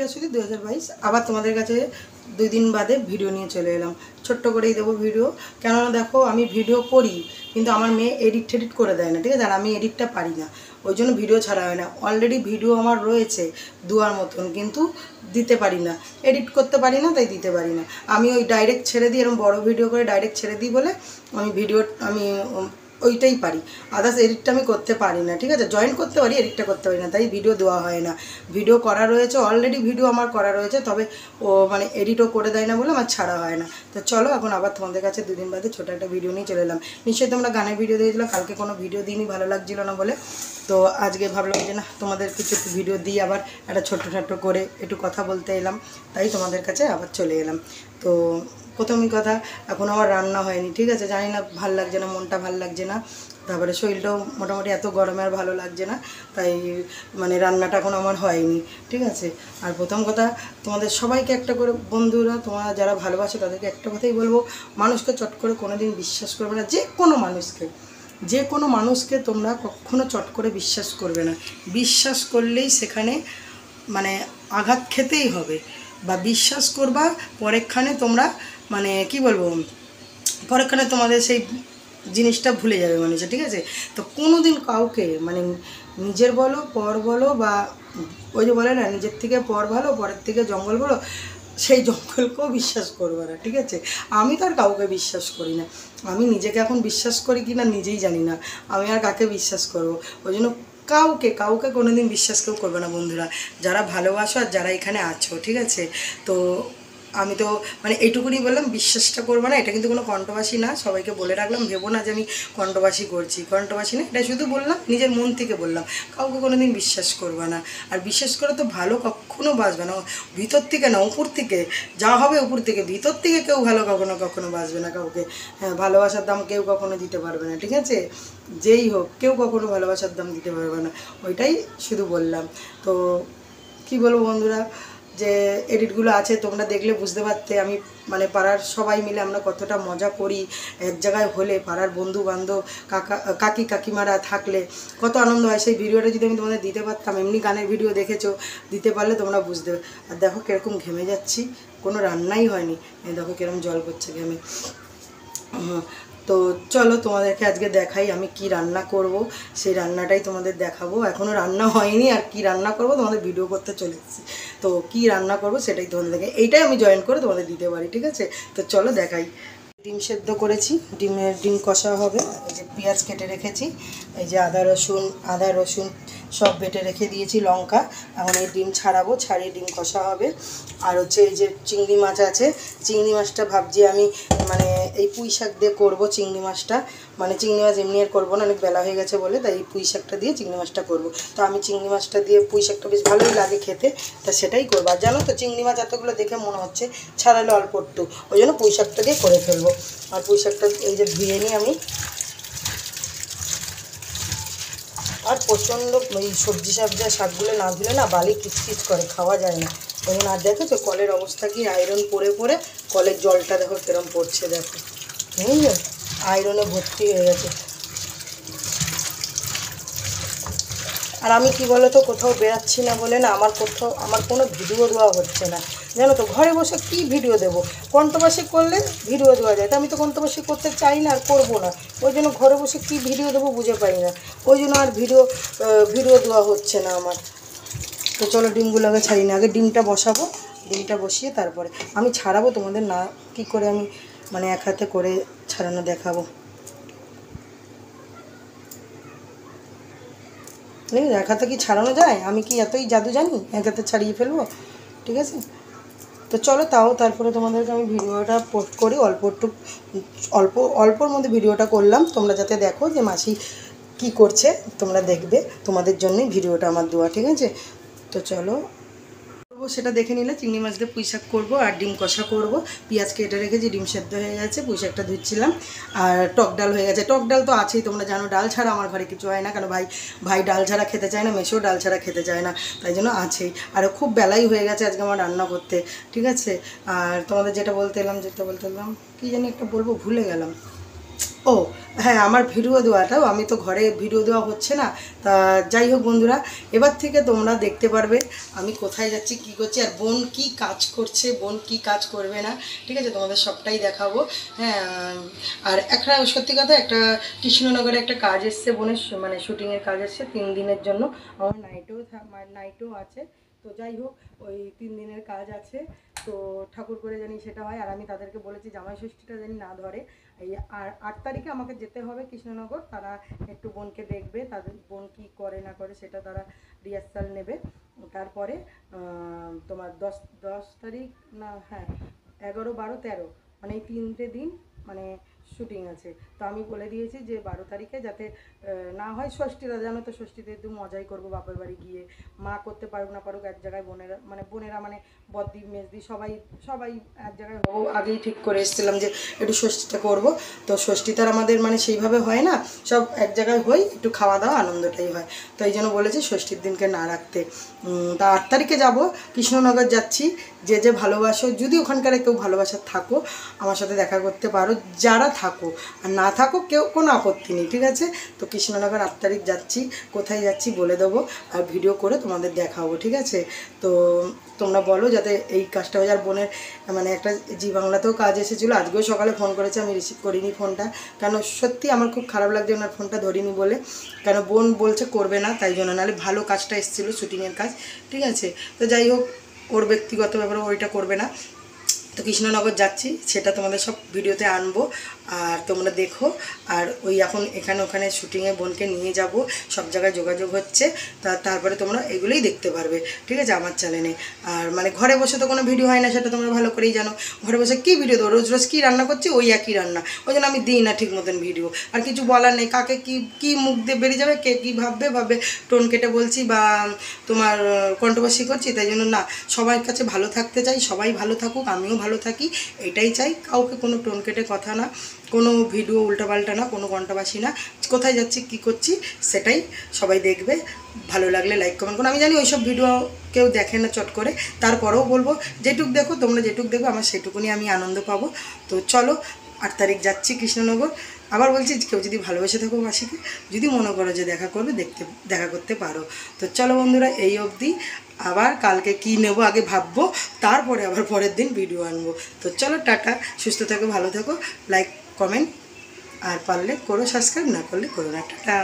বৃহস্পতি 2022 আবার তোমাদের কাছে 2 দিন বাদে ভিডিও নিয়ে চলে এলাম। ছোট্ট করেই দেবো ভিডিও, কেননা দেখো আমি ভিডিও করি কিন্তু আমার মেয়ে এডিট করে দেয় না, ঠিক আছে? আর আমি এডিটটা পারি না, ওই জন্য ভিডিও ছাড়া হয় না। অলরেডি ভিডিও আমার রয়েছে দুয়ার মতন, কিন্তু দিতে পারি না, এডিট করতে পারি না, তাই দিতে পারি না। আমি ওই ডাইরেক্ট ছেড়ে দিই, এরকম বড় ভিডিও করে ডাইরেক্ট ছেড়ে দিই বলে আমি ওইটাই পারি, আদার্স এডিটটা আমি করতে পারি না, ঠিক আছে? জয়েন করতে পারি, এডিটটা করতে পারি না, তাই ভিডিও দেওয়া হয় না। ভিডিও করা রয়েছে, অলরেডি ভিডিও আমার করা রয়েছে, তবে ও মানে এডিটও করে দেয় না বলে আমার ছাড়া হয় না। তো চলো এখন আবার তোমাদের কাছে 2 দিন বাদে ছোটো একটা ভিডিও নিয়ে চলে এলাম। নিশ্চয়ই তোমরা গানের ভিডিও দিয়েছিলো, কালকে কোনো ভিডিও দিইনি, ভালো লাগছিলো না বলে। তো আজকে ভাবলাম যে না, তোমাদের কিছু একটু ভিডিও দিই, আবার একটা ছোট্ট করে একটু কথা বলতে এলাম, তাই তোমাদের কাছে আবার চলে এলাম। তো প্রথমই কথা, এখন আমার রান্না হয়নি, ঠিক আছে? জানি না, ভাল লাগছে না, মনটা ভাল লাগছে না, তারপরে শরীরটাও মোটামুটি এত গরমে আর ভালো লাগছে না, তাই মানে রান্নাটা এখন আমার হয়নি, ঠিক আছে? আর প্রথম কথা, তোমাদের সবাইকে একটা করে, বন্ধুরা তোমরা যারা ভালোবাসো তাদেরকে একটা কথাই বলবো, মানুষকে চট করে কোনো দিন বিশ্বাস করবে না। যে কোনো মানুষকে তোমরা কখনো চট করে বিশ্বাস করবে না। বিশ্বাস করলেই সেখানে মানে আঘাত খেতেই হবে, বা বিশ্বাস করবা পরেক্ষণে তোমরা মানে কি বলবো, পরেক্ষণে তোমাদের সেই জিনিসটা ভুলে যাবে মানুষে, ঠিক আছে? তো কোনো দিন কাউকে মানে নিজের বলো পর বলো, বা ওই যে বলে না, নিজের থেকে পর ভালো, পরের থেকে জঙ্গল বলো, সেই জঙ্গলকেও বিশ্বাস করবো না, ঠিক আছে? আমি তো আর কাউকে বিশ্বাস করি না, আমি নিজেকে এখন বিশ্বাস করি কি না নিজেই জানি না, আমি আর কাকে বিশ্বাস করবো? ওই জন্য কাউকে কোনো দিন বিশ্বাস কেউ করবে না বন্ধুরা, যারা ভালোবাসো আর যারা এখানে আছো, ঠিক আছে? তো আমি তো মানে এইটুকুনি বললাম, বিশ্বাসটা করবো না, এটা কিন্তু কোনো কণ্ঠবাসী না, সবাইকে বলে রাখলাম, ভেবো না যে আমি কণ্ঠবাসী করছি, কণ্ঠবাসী না, এটা শুধু বললাম, নিজের মন থেকে বললাম। কাউকে কোনো দিন বিশ্বাস করবে না, আর বিশ্বাস করে তো ভালো কখনো বাসবে না, ভিতর থেকে না, উপর থেকে যা হবে উপর থেকে, ভিতর থেকে কেউ ভালো কখনো বাসবে না কাউকে। হ্যাঁ, ভালোবাসার দাম কেউ কখনো দিতে পারবে না, ঠিক আছে? যেই হোক, কেউ কখনো ভালোবাসার দাম দিতে পারবে না, ওইটাই শুধু বললাম। তো কি বলবো বন্ধুরা, যে এডিটগুলো আছে তোমরা দেখলে বুঝতে পারতে, আমি মানে পাড়ার সবাই মিলে আমরা কতটা মজা করি, এক জায়গায় হলে পাড়ার বন্ধু বান্ধব কাকিমারা থাকলে কত আনন্দ হয়। সেই ভিডিওটা যদি আমি তোমাদের দিতে পারতাম, এমনি গানের ভিডিও দেখেছো, দিতে পারলে তোমরা বুঝতে। আর দেখো কীরকম ঘেমে যাচ্ছি, কোনো রান্নাই হয়নি, দেখো কীরকম জল পড়ছে ঘেমে। তো চলো তোমাদেরকে আজকে দেখাই আমি কি রান্না করব, সেই রান্নাটাই তোমাদের দেখাবো। এখনও রান্না হয়নি, আর কি রান্না করব তোমাদের ভিডিও করতে চলে এসেছি। তো কি রান্না করব সেটাই তোমাদের দেখে, এইটাই আমি জয়েন করে তোমাদের দিতে পারি, ঠিক আছে? তো চলো দেখাই। ডিম সেদ্ধ করেছি, ডিম কষা হবে, এই যে পেঁয়াজ কেটে রেখেছি, এই যে আদা রসুন সব বেটে রেখে দিয়েছি, লঙ্কা। এখন এই ডিম ছাড়াবো, ছাড়িয়ে ডিম কষা হবে। আর হচ্ছে এই যে চিংড়ি মাছ আছে, চিংড়ি মাছটা ভাবছি আমি মানে এই পুঁই শাক দিয়ে করবো চিংড়ি মাছটা, মানে চিংড়ি মাছ এমনি আর করবো না, অনেক বেলা হয়ে গেছে বলে, তাই পুঁই শাকটা দিয়ে চিংড়ি মাছটা করবো। তো আমি চিংড়ি মাছটা দিয়ে পুঁই শাকটা বেশ ভালোই লাগে খেতে, তা সেটাই করবো। আর জানো তো চিংড়ি মাছ এতগুলো দেখে মনে হচ্ছে ছাড়ালে অল্প একটু, ওই জন্য পুঁই শাকটা দিয়ে করে ফেলবো। আর পুঁই শাকটা এই যে ধুয়ে নিই আমি। আর প্রচণ্ড এই সবজি শাকগুলো না ধুলে না বালি কিচকিচ করে, খাওয়া যায় না। তখন আর দেখো তো কলের অবস্থা কি, আয়রন পরে কলের জলটা দেখো কিরম পড়ছে, দেখো বুঝলে, আয়রনে ভর্তি হয়ে গেছে। আর আমি কি বলো তো, কোথাও বেরাচ্ছি না বলে না, আমার কোনো ভিডিও দেওয়া হচ্ছে না, জানো তো? ঘরে বসে কি ভিডিও দেবো? কণ্ঠবাসী করলে ভিডিও দেওয়া যায়, তো আমি তো কণ্ঠবাসী করতে চাই না আর করবো না, ওই জন্য ঘরে বসে কি ভিডিও দেবো বুঝে পাই না, ওই জন্য আর ভিডিও দেওয়া হচ্ছে না আমার। তো চলো ডিমগুলোকে ছাড়ি না, আগে ডিমটা বসাবো, ডিমটা বসিয়ে তারপরে আমি ছাড়াবো তোমাদের, না কি করে আমি মানে এক হাতে করে ছাড়ানো দেখাবো, ঠিক আছে? এক হাতে কি ছাড়ানো যায়? আমি কি এতই জাদু জানি এক হাতে ছাড়িয়ে ফেলবো, ঠিক আছে? তো চলো, তারপরে তোমাদেরকে আমি ভিডিওটা পোস্ট করি, অল্পর মধ্যে ভিডিওটা করলাম, তোমরা যাতে দেখো যে মাসি কি করছে, তোমরা দেখবে, তোমাদের জন্যই ভিডিওটা আমার দেওয়া, ঠিক আছে? তো চলো সেটা দেখে নিলে। চিংড়ি মাছ দিয়ে পুঁই শাক করবো, আর ডিম কষা করব। পেঁয়াজ কেটে রেখেছি, ডিম সেদ্ধ হয়ে গেছে, পুঁই শাকটা ধুচ্ছিলাম, আর টক ডাল হয়ে গেছে। টক ডাল তো আছেই, তোমরা জানো, ডাল ছাড়া আমার ঘরে কিছু হয় না, কেন ভাই ডাল ছাড়া খেতে চায় না, মেসেও ডাল ছাড়া খেতে চায় না, তাই জন্য আছেই। আর খুব বেলাই হয়ে গেছে আজকে আমার রান্না করতে, ঠিক আছে? আর তোমাদের যেটা বলতে এলাম কী জানি একটা বলবো, ভুলে গেলাম। ও হ্যাঁ, আমার ভিডিও দেওয়াটাও, আমি তো ঘরে ভিডিও দেওয়া হচ্ছে না, তা যাই হোক বন্ধুরা, এবার থেকে তোমরা দেখতে পারবে আমি কোথায় যাচ্ছি, কি করছি, আর বোন কি কাজ করছে, বোন কি কাজ করবে না, ঠিক আছে, তোমাদের সবটাই দেখাবো। হ্যাঁ, আর একটা সত্যি কথা, একটা কৃষ্ণনগরে একটা কাজ এসছে বোনের, মানে শুটিংয়ের কাজ এসছে 3 দিনের জন্য। আমার নাইটও আছে। তো যাই হোক, ওই 3 দিনের কাজ আছে, তো ঠাকুর করে জানি সেটা হয়। আর আমি তাদেরকে বলেছি জামাই ষষ্ঠীটা জানি না ধরে। এই আর 8 তারিখে আমাকে যেতে হবে কৃষ্ণনগর, তারা একটু বোনকে দেখবে, তাদের বোন কি করে না করে সেটা তারা রিহার্সাল নেবে। তারপরে তোমার 10 তারিখ না, হ্যাঁ 11, 12, 13 মানে এই 3টে দিন মানে শুটিং আছে। তো আমি বলে দিয়েছি যে 12 তারিখে যাতে না হয় ষষ্ঠীটা, জানো তো ষষ্ঠীতে একটু মজাই করবো বাপের বাড়ি গিয়ে, মা করতে পারুক না পারুক এক জায়গায়, বোনেরা মানে বদ্দি মেজদি সবাই এক জায়গায় হবো। আগেই ঠিক করে এসেছিলাম যে একটু ষষ্ঠীটা করবো। তো ষষ্ঠীটা আমাদের মানে সেইভাবে হয় না, সব এক জায়গায় হই, একটু খাওয়া দাওয়া আনন্দটাই হয়। তো এই জন্য বলেছি ষষ্ঠীর দিনকে না রাখতে। তা 8 তারিখে যাব, কৃষ্ণনগর যাচ্ছি। যে ভালোবাসো, যদি ওখানকার কেউ ভালোবাসার থাকো আমার সাথে দেখা করতে পারো, যারা থাকো, আর না থাকো কেউ কোনো আপত্তি নেই, ঠিক আছে। তো কৃষ্ণনগর 8 তারিখ যাচ্ছি, কোথায় যাচ্ছি বলে দেবো, আর ভিডিও করে তোমাদের দেখাবো, ঠিক আছে। তো তোমরা বলো যাতে এই কাজটা হয়ে যায়। বোনের মানে একটা জি বাংলাতেও কাজ এসেছিলো, আজকেও সকালে ফোন করেছে, আমি রিসিভ করিনি ফোনটা, কেন সত্যি আমার খুব খারাপ লাগছে ওনার ফোনটা ধরিনি বলে, কেন বোন বলছে করবে না, তাই জন্য, নাহলে ভালো কাজটা এসেছিলো শুটিংয়ের কাজ, ঠিক আছে। তো যাই হোক, ওর ব্যক্তিগত ব্যাপারে ওইটা করবে না। তো কৃষ্ণনগর যাচ্ছি, সেটা তোমাদের সব ভিডিওতে আনবো, আর তোমরা দেখো। আর ওই এখন এখানে ওখানে শুটিংয়ে বোনকে নিয়ে যাব, সব জায়গায় যোগাযোগ হচ্ছে, তারপরে তোমরা এগুলোই দেখতে পারবে, ঠিক আছে, আমার চ্যানেলে। আর মানে ঘরে বসে তো কোনো ভিডিও হয় না, সেটা তোমরা ভালো করেই জানো। ঘরে বসে কী ভিডিও দেবো, রোজ রোজ কী রান্না করছি, ওই একই রান্না, ওই জন্য আমি দিই না ঠিক মতন ভিডিও। আর কিছু বলার নেই, কাকে কী মুখ দিয়ে বেরিয়ে যাবে, কে কী ভাববে টোন কেটে বলছি বা তোমার কন্ট্রোভার্সি করছি, তাই জন্য না, সবার কাছে ভালো থাকতে চাই, সবাই ভালো থাকুক, আমিও ভালো থাকি, এটাই চাই। কাউকে কোনো টোন কেটে কথা না, কোনো ভিডিও উল্টাপাল্টা না, কোনো কন্ট্রোভার্সি না, কোথায় যাচ্ছি কী করছি সেটাই সবাই দেখবে। ভালো লাগলে লাইক কমেন্ট করুন। আমি জানি ওইসব ভিডিও কেউ দেখে না চট করে, তারপরেও বলবো যেটুক দেখো, তোমরা যেটুক দেখো আমার সেটুকুনি আমি আনন্দ পাবো। তো চলো, 8 তারিখ যাচ্ছি কৃষ্ণনগর। আবার বলছি, কেউ যদি ভালোবেসে থাকো মাসিকে, যদি মনে করো যে দেখা করবে, দেখা করতে পারো। তো চলো বন্ধুরা, এই অবধি। আবার কালকে কি নেব আগে ভাববো, তারপরে আবার পরের দিন ভিডিও আনবো। তো চলো, টাটা, সুস্থ থাকো, ভালো থাকো, লাইক কমেন্ট আর পারলে করো, সাবস্ক্রাইব না করলে করো না, টাটা।